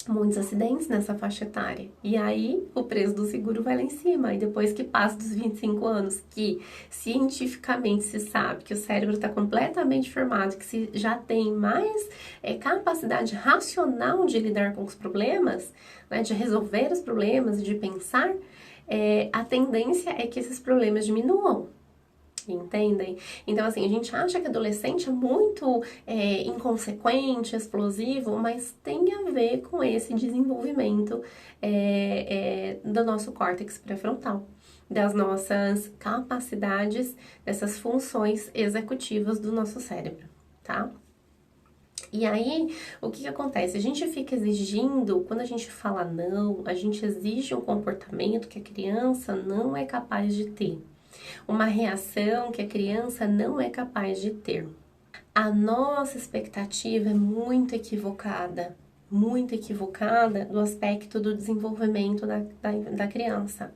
Muitos acidentes nessa faixa etária. E aí, o preço do seguro vai lá em cima. E depois que passa dos 25 anos, que cientificamente se sabe que o cérebro está completamente formado, que se já tem mais capacidade racional de lidar com os problemas, né, de resolver os problemas, de pensar, a tendência é que esses problemas diminuam. Entendem? Então, assim, a gente acha que adolescente é muito inconsequente, explosivo, mas tem a ver com esse desenvolvimento do nosso córtex pré-frontal, das nossas capacidades, dessas funções executivas do nosso cérebro, tá? E aí, o que acontece? A gente fica exigindo, quando a gente fala não, a gente exige um comportamento que a criança não é capaz de ter. Uma reação que a criança não é capaz de ter. A nossa expectativa é muito equivocada do aspecto do desenvolvimento da criança.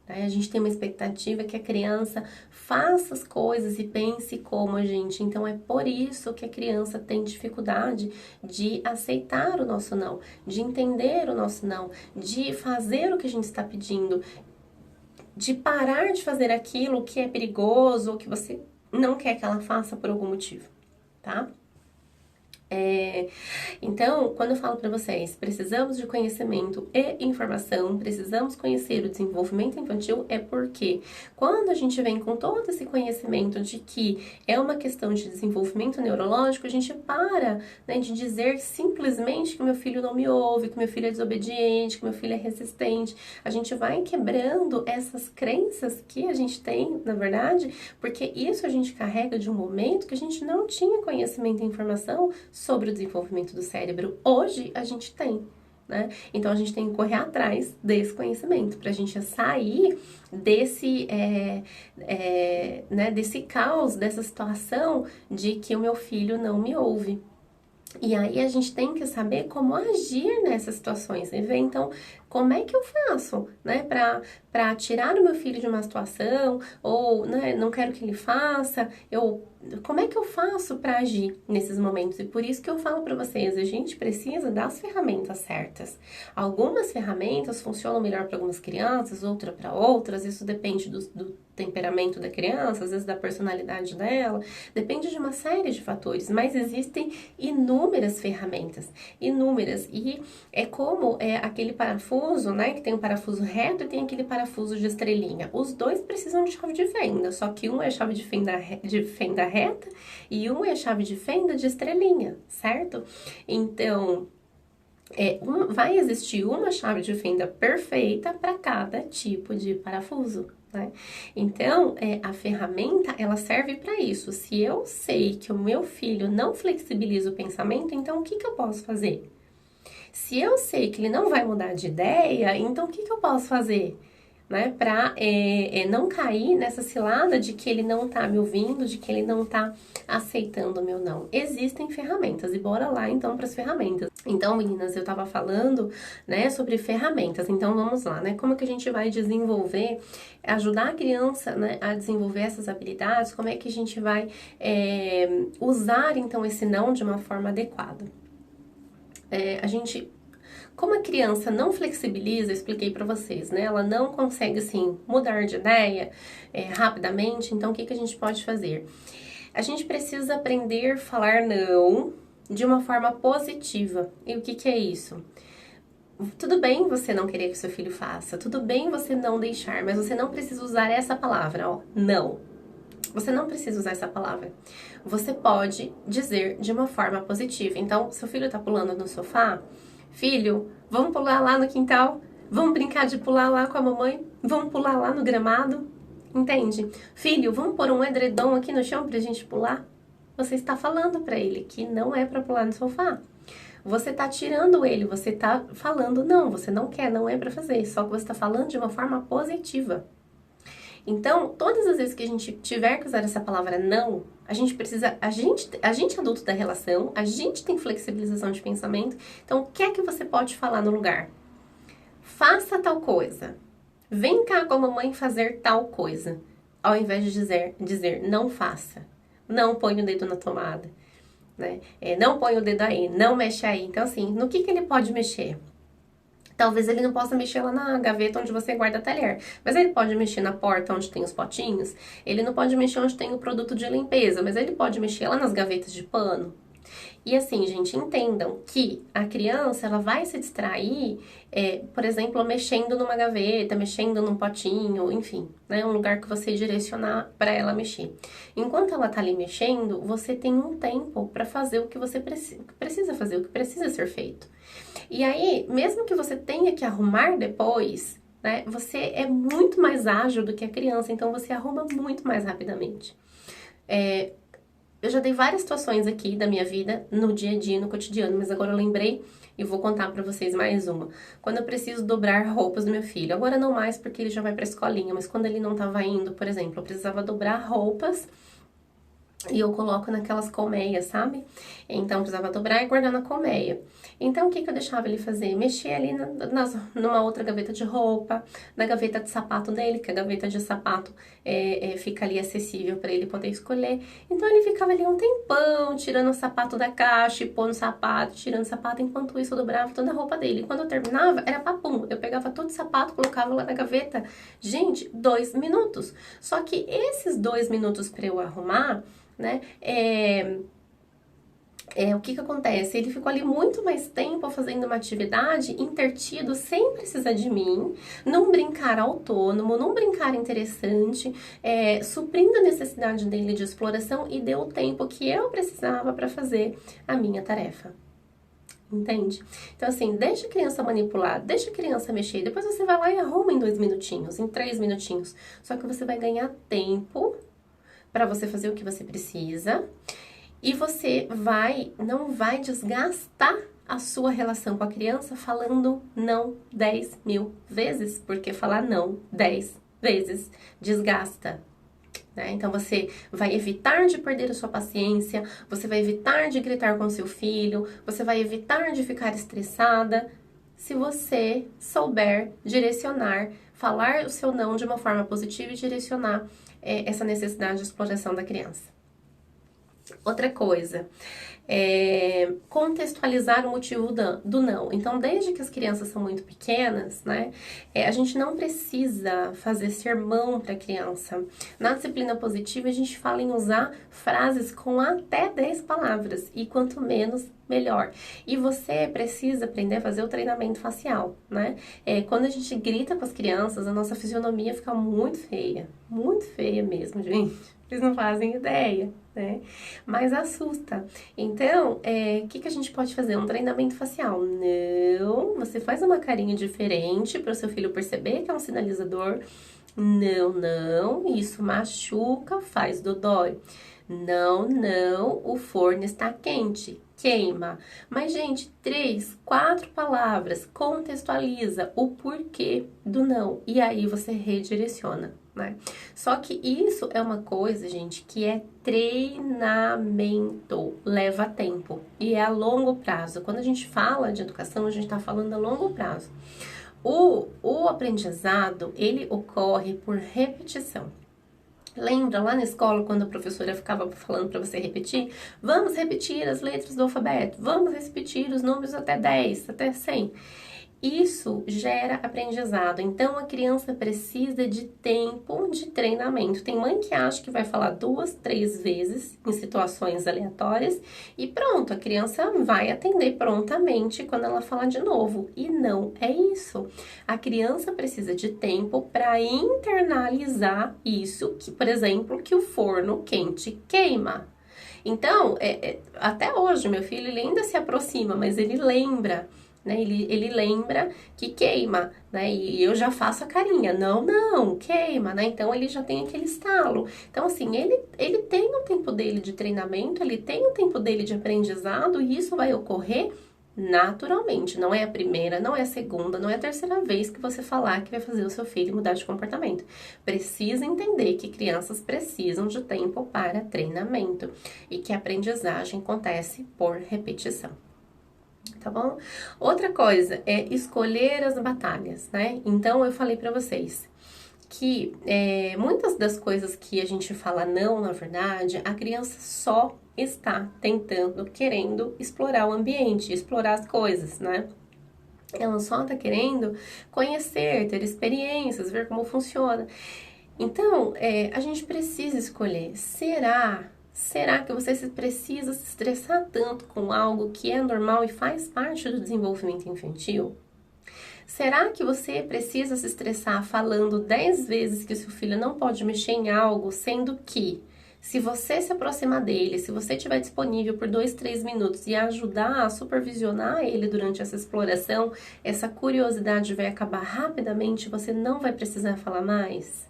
A gente tem uma expectativa que a criança faça as coisas e pense como a gente. Então, é por isso que a criança tem dificuldade de aceitar o nosso não, de entender o nosso não, de fazer o que a gente está pedindo, de parar de fazer aquilo que é perigoso ou que você não quer que ela faça por algum motivo, tá? Então, quando eu falo para vocês, precisamos de conhecimento e informação, precisamos conhecer o desenvolvimento infantil, é porque quando a gente vem com todo esse conhecimento de que é uma questão de desenvolvimento neurológico, a gente para, né, de dizer simplesmente que meu filho não me ouve, que meu filho é desobediente, que meu filho é resistente. A gente vai quebrando essas crenças que a gente tem, na verdade, porque isso a gente carrega de um momento que a gente não tinha conhecimento e informação sobre o desenvolvimento do cérebro. Hoje a gente tem, né? Então a gente tem que correr atrás desse conhecimento para a gente sair desse, desse caos, dessa situação de que o meu filho não me ouve. E aí a gente tem que saber como agir nessas situações e ver, então, como é que eu faço, né, para tirar o meu filho de uma situação, ou, né, não quero que ele faça, eu como é que eu faço para agir nesses momentos? E por isso que eu falo para vocês, a gente precisa das ferramentas certas. Algumas ferramentas funcionam melhor para algumas crianças, outra para outras, isso depende do temperamento da criança, às vezes da personalidade dela, depende de uma série de fatores, mas existem inúmeras ferramentas, inúmeras, e é como aquele parafuso, né, que tem um parafuso reto e tem aquele parafuso de estrelinha. Os dois precisam de chave de fenda, só que um é chave de fenda reta e um é chave de fenda de estrelinha, certo? Então, vai existir uma chave de fenda perfeita para cada tipo de parafuso. Né? Então, a ferramenta, ela serve para isso. Se eu sei que o meu filho não flexibiliza o pensamento, então o que eu posso fazer? Se eu sei que ele não vai mudar de ideia, então o que eu posso fazer? Né, para não cair nessa cilada de que ele não tá me ouvindo, de que ele não tá aceitando o meu não. Existem ferramentas, e bora lá então para as ferramentas. Então, meninas, eu tava falando, né, sobre ferramentas, então vamos lá, né, como que a gente vai desenvolver, ajudar a criança, né, a desenvolver essas habilidades, como é que a gente vai usar então esse não de uma forma adequada. Como a criança não flexibiliza, eu expliquei para vocês, né? Ela não consegue, assim, mudar de ideia rapidamente, então o que a gente pode fazer? A gente precisa aprender a falar não de uma forma positiva. E o que é isso? Tudo bem você não querer que seu filho faça, tudo bem você não deixar, mas você não precisa usar essa palavra, ó, não. Você não precisa usar essa palavra. Você pode dizer de uma forma positiva. Então, seu filho tá pulando no sofá, filho, vamos pular lá no quintal? Vamos brincar de pular lá com a mamãe? Vamos pular lá no gramado? Entende? Filho, vamos pôr um edredom aqui no chão pra gente pular? Você está falando pra ele que não é pra pular no sofá. Você tá tirando ele, você tá falando não, você não quer, não é pra fazer. Só que você tá falando de uma forma positiva. Então, todas as vezes que a gente tiver que usar essa palavra não, a gente precisa, a gente é adulto da relação, a gente tem flexibilização de pensamento, então o que é que você pode falar no lugar? Faça tal coisa. Vem cá com a mamãe fazer tal coisa. Ao invés de dizer não faça. Não põe o dedo na tomada. Né? Não põe o dedo aí, não mexe aí. Então, assim, no que ele pode mexer? Talvez ele não possa mexer lá na gaveta onde você guarda talher, mas ele pode mexer na porta onde tem os potinhos, ele não pode mexer onde tem o produto de limpeza, mas ele pode mexer lá nas gavetas de pano. E assim, gente, entendam que a criança, ela vai se distrair, por exemplo, mexendo numa gaveta, mexendo num potinho, enfim, né? Um lugar que você direcionar para ela mexer. Enquanto ela tá ali mexendo, você tem um tempo para fazer o que você precisa fazer, o que precisa ser feito. E aí, mesmo que você tenha que arrumar depois, né, você é muito mais ágil do que a criança, então você arruma muito mais rapidamente. Eu já dei várias situações aqui da minha vida, no dia a dia, no cotidiano, mas agora eu lembrei e vou contar pra vocês mais uma. Quando eu preciso dobrar roupas do meu filho, agora não mais porque ele já vai pra escolinha, mas quando ele não tava indo, por exemplo, eu precisava dobrar roupas e eu coloco naquelas colmeias, sabe? Então, precisava dobrar e guardar na colmeia. Então, o que eu deixava ele fazer? Mexer ali numa outra gaveta de roupa, na gaveta de sapato dele, que a gaveta de sapato fica ali acessível para ele poder escolher. Então, ele ficava ali um tempão, tirando o sapato da caixa e pondo o sapato, tirando o sapato, enquanto isso eu dobrava toda a roupa dele. E quando eu terminava, era papum. Eu pegava todo o sapato, colocava lá na gaveta. Gente, 2 minutos. Só que esses 2 minutos para eu arrumar, né, o que acontece? Ele ficou ali muito mais tempo fazendo uma atividade intertido sem precisar de mim, num brincar autônomo, num brincar interessante, suprindo a necessidade dele de exploração e deu o tempo que eu precisava para fazer a minha tarefa. Entende? Então, assim, deixa a criança manipular, deixa a criança mexer, depois você vai lá e arruma em 2 minutinhos, em 3 minutinhos. Só que você vai ganhar tempo para você fazer o que você precisa e você não vai desgastar a sua relação com a criança falando não 10 mil vezes, porque falar não 10 vezes desgasta. Né? Então você vai evitar de perder a sua paciência, você vai evitar de gritar com seu filho, você vai evitar de ficar estressada, se você souber direcionar, falar o seu não de uma forma positiva e direcionar essa necessidade de exploração da criança. Outra coisa, contextualizar o motivo do não. Então, desde que as crianças são muito pequenas, né, a gente não precisa fazer sermão para a criança. Na disciplina positiva, a gente fala em usar frases com até 10 palavras, e quanto menos, melhor. E você precisa aprender a fazer o treinamento facial, né? Quando a gente grita com as crianças, a nossa fisionomia fica muito feia mesmo, gente. Eles não fazem ideia, né? Mas assusta. Então, o que a gente pode fazer? Um treinamento facial. Não, você faz uma carinha diferente para o seu filho perceber que é um sinalizador. Não, isso machuca, faz dodói. Não, o forno está quente, queima. Mas, gente, 3, 4 palavras, contextualiza o porquê do não. E aí você redireciona, né? Só que isso é uma coisa, gente, que é treinamento, leva tempo e é a longo prazo. Quando a gente fala de educação, a gente está falando a longo prazo. O aprendizado, ele ocorre por repetição. Lembra lá na escola quando a professora ficava falando para você repetir? Vamos repetir as letras do alfabeto, vamos repetir os números até 10, até 100. Isso gera aprendizado, então a criança precisa de tempo de treinamento. Tem mãe que acha que vai falar 2, 3 vezes em situações aleatórias e pronto, a criança vai atender prontamente quando ela falar de novo. E não é isso. A criança precisa de tempo para internalizar isso, que, por exemplo, que o forno quente queima. Então, até hoje, meu filho ele ainda se aproxima, mas ele lembra. Né? Ele lembra que queima, né? E eu já faço a carinha, não, queima, né? Então ele já tem aquele estalo. Então, assim, ele tem o tempo dele de treinamento, ele tem o tempo dele de aprendizado, e isso vai ocorrer naturalmente. Não é a primeira, não é a segunda, não é a terceira vez que você falar que vai fazer o seu filho mudar de comportamento. Precisa entender que crianças precisam de tempo para treinamento e que a aprendizagem acontece por repetição. Tá bom? Outra coisa é escolher as batalhas, né? Então, eu falei pra vocês que muitas das coisas que a gente fala não, na verdade, a criança só está tentando, querendo explorar o ambiente, explorar as coisas, né? Ela só tá querendo conhecer, ter experiências, ver como funciona. Então, a gente precisa escolher. Será que você precisa se estressar tanto com algo que é normal e faz parte do desenvolvimento infantil? Será que você precisa se estressar falando 10 vezes que o seu filho não pode mexer em algo, sendo que, se você se aproximar dele, se você estiver disponível por 2, 3 minutos e ajudar a supervisionar ele durante essa exploração, essa curiosidade vai acabar rapidamente e você não vai precisar falar mais?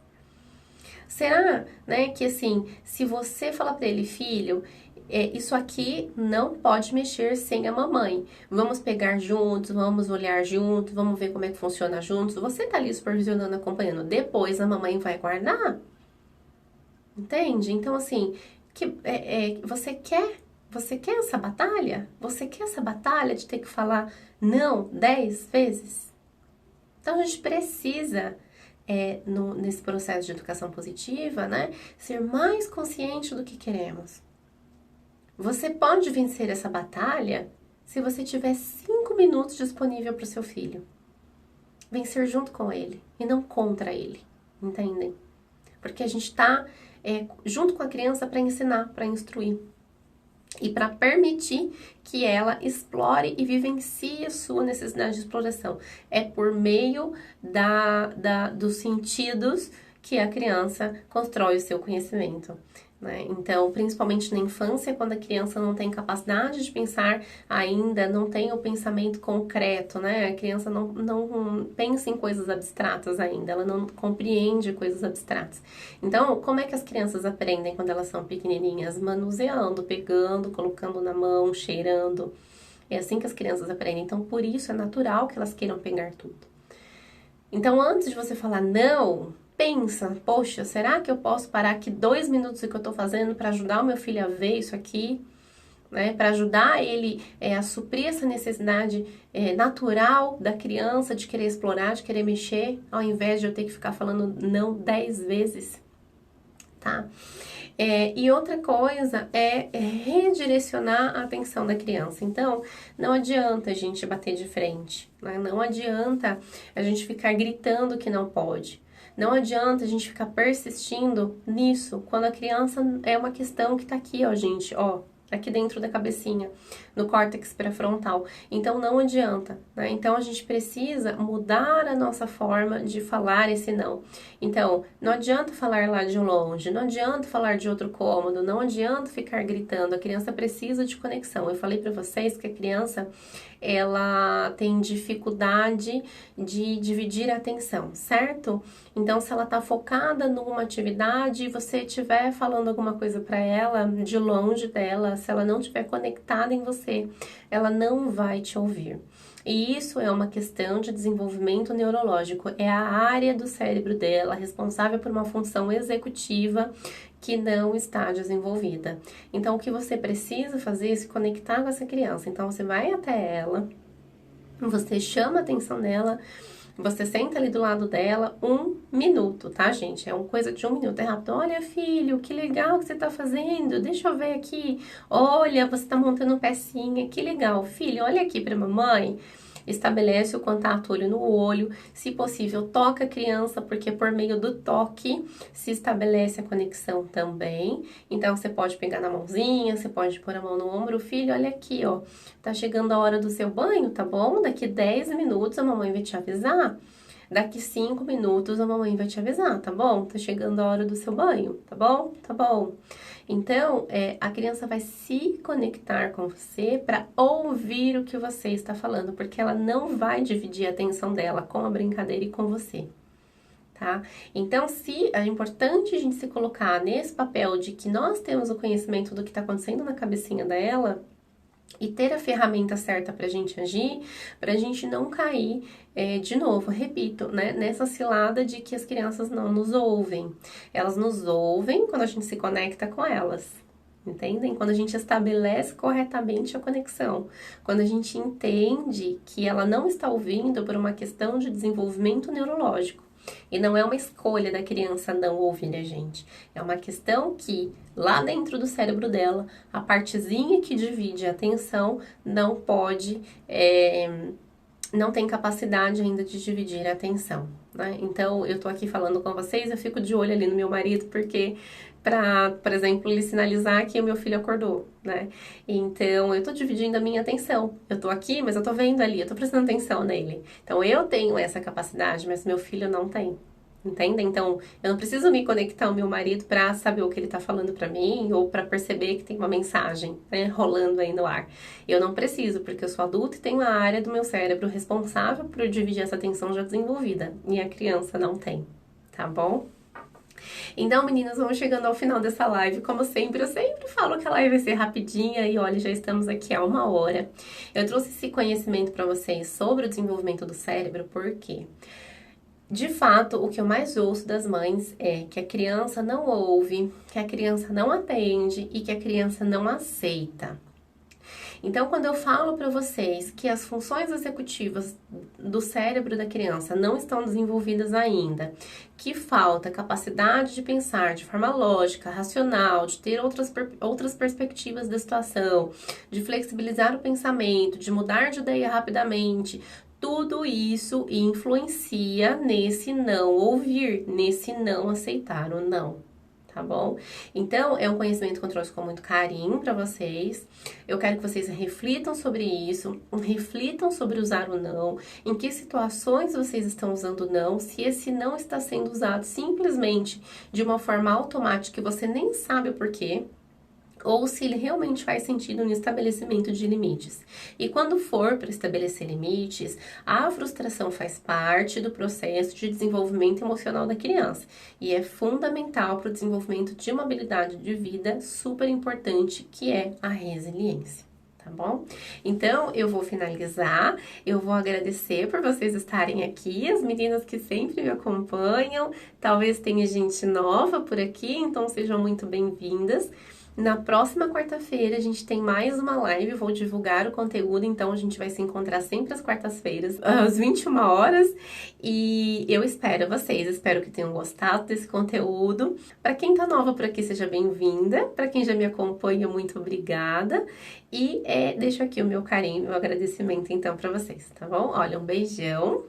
Será, né, que assim, se você falar para ele, filho, isso aqui não pode mexer sem a mamãe. Vamos pegar juntos, vamos olhar juntos, vamos ver como é que funciona juntos. Você tá ali supervisionando, acompanhando. Depois a mamãe vai guardar. Entende? Então, assim, você quer essa batalha? Você quer essa batalha de ter que falar não 10 vezes? Então, a gente precisa nesse processo de educação positiva, né, ser mais consciente do que queremos. Você pode vencer essa batalha se você tiver 5 minutos disponível para o seu filho. Vencer junto com ele e não contra ele, entendem? Porque a gente está junto com a criança para ensinar, para instruir. E para permitir que ela explore e vivencie a sua necessidade de exploração. É por meio dos sentidos que a criança constrói o seu conhecimento. Né? Então, principalmente na infância, quando a criança não tem capacidade de pensar ainda, não tem o pensamento concreto, né? A criança não pensa em coisas abstratas ainda, ela não compreende coisas abstratas. Então, como é que as crianças aprendem quando elas são pequenininhas? Manuseando, pegando, colocando na mão, cheirando. É assim que as crianças aprendem. Então, por isso é natural que elas queiram pegar tudo. Então, antes de você falar não, pensa, poxa, será que eu posso parar aqui 2 minutos do que eu tô fazendo para ajudar o meu filho a ver isso aqui? Né? Para ajudar ele a suprir essa necessidade natural da criança de querer explorar, de querer mexer, ao invés de eu ter que ficar falando não 10 vezes, tá? E outra coisa é redirecionar a atenção da criança. Então, não adianta a gente bater de frente, né? Não adianta a gente ficar gritando que não pode. Não adianta a gente ficar persistindo nisso, quando a criança é uma questão que tá aqui, ó, gente, ó, aqui dentro da cabecinha, no córtex pré-frontal. Então, não adianta, né? Então, a gente precisa mudar a nossa forma de falar esse não. Então, não adianta falar lá de longe, não adianta falar de outro cômodo, não adianta ficar gritando. A criança precisa de conexão. Eu falei pra vocês que a criança, ela tem dificuldade de dividir a atenção, certo? Então, se ela tá focada numa atividade e você estiver falando alguma coisa pra ela, de longe dela, se ela não estiver conectada em você, ela não vai te ouvir. E isso é uma questão de desenvolvimento neurológico, é a área do cérebro dela responsável por uma função executiva que não está desenvolvida. Então, o que você precisa fazer é se conectar com essa criança. Então, você vai até ela, você chama a atenção dela, você senta ali do lado dela 1 minuto, tá, gente? É uma coisa de 1 minuto, é rápido. Olha, filho, que legal que você tá fazendo. Deixa eu ver aqui. Olha, você tá montando pecinha. Que legal. Filho, olha aqui pra mamãe. Estabelece o contato olho no olho. Se possível, toca a criança, porque por meio do toque se estabelece a conexão também. Então, você pode pegar na mãozinha, você pode pôr a mão no ombro. Filho, olha aqui, ó. Tá chegando a hora do seu banho, tá bom? Daqui 10 minutos a mamãe vai te avisar. Daqui 5 minutos a mamãe vai te avisar, tá bom? Tá chegando a hora do seu banho, tá bom? Tá bom. Então, a criança vai se conectar com você para ouvir o que você está falando, porque ela não vai dividir a atenção dela com a brincadeira e com você, tá? Então, se é importante a gente se colocar nesse papel de que nós temos o conhecimento do que está acontecendo na cabecinha dela e ter a ferramenta certa pra gente agir, pra gente não cair, de novo, repito, né, nessa cilada de que as crianças não nos ouvem. Elas nos ouvem quando a gente se conecta com elas, entendem? Quando a gente estabelece corretamente a conexão, quando a gente entende que ela não está ouvindo por uma questão de desenvolvimento neurológico. E não é uma escolha da criança não ouvir a gente. É uma questão que, lá dentro do cérebro dela, a partezinha que divide a atenção não pode, não tem capacidade ainda de dividir a atenção, né? Então, eu tô aqui falando com vocês, eu fico de olho ali no meu marido, porque para, por exemplo, ele sinalizar que o meu filho acordou, né? Então, eu tô dividindo a minha atenção. Eu tô aqui, mas eu tô vendo ali, eu tô prestando atenção nele. Então, eu tenho essa capacidade, mas meu filho não tem. Entende? Então, eu não preciso me conectar ao meu marido para saber o que ele tá falando para mim ou para perceber que tem uma mensagem, né, rolando aí no ar. Eu não preciso, porque eu sou adulta e tenho a área do meu cérebro responsável por dividir essa atenção já desenvolvida. E a criança não tem, tá bom? Então, meninas, vamos chegando ao final dessa live. Como sempre, eu sempre falo que a live vai ser rapidinha e olha, já estamos aqui há 1 hora. Eu trouxe esse conhecimento para vocês sobre o desenvolvimento do cérebro, porque, de fato, o que eu mais ouço das mães é que a criança não ouve, que a criança não atende e que a criança não aceita. Então, quando eu falo para vocês que as funções executivas do cérebro da criança não estão desenvolvidas ainda, que falta capacidade de pensar de forma lógica, racional, de ter outras perspectivas da situação, de flexibilizar o pensamento, de mudar de ideia rapidamente, tudo isso influencia nesse não ouvir, nesse não aceitar o não. Tá bom? Então, é um conhecimento que eu trouxe com muito carinho para vocês. Eu quero que vocês reflitam sobre isso, reflitam sobre usar o não, em que situações vocês estão usando o não, se esse não está sendo usado simplesmente de uma forma automática e você nem sabe o porquê, ou se ele realmente faz sentido no estabelecimento de limites. E quando for para estabelecer limites, a frustração faz parte do processo de desenvolvimento emocional da criança e é fundamental para o desenvolvimento de uma habilidade de vida super importante, que é a resiliência. Tá bom? Então, eu vou finalizar, eu vou agradecer por vocês estarem aqui, as meninas que sempre me acompanham, talvez tenha gente nova por aqui, então sejam muito bem-vindas. Na próxima quarta-feira a gente tem mais uma live, vou divulgar o conteúdo, então a gente vai se encontrar sempre às quartas-feiras, às 21 horas, e eu espero vocês, espero que tenham gostado desse conteúdo. Para quem tá nova por aqui, seja bem-vinda, para quem já me acompanha, muito obrigada, e deixo aqui o meu carinho, meu agradecimento então para vocês, tá bom? Olha, um beijão.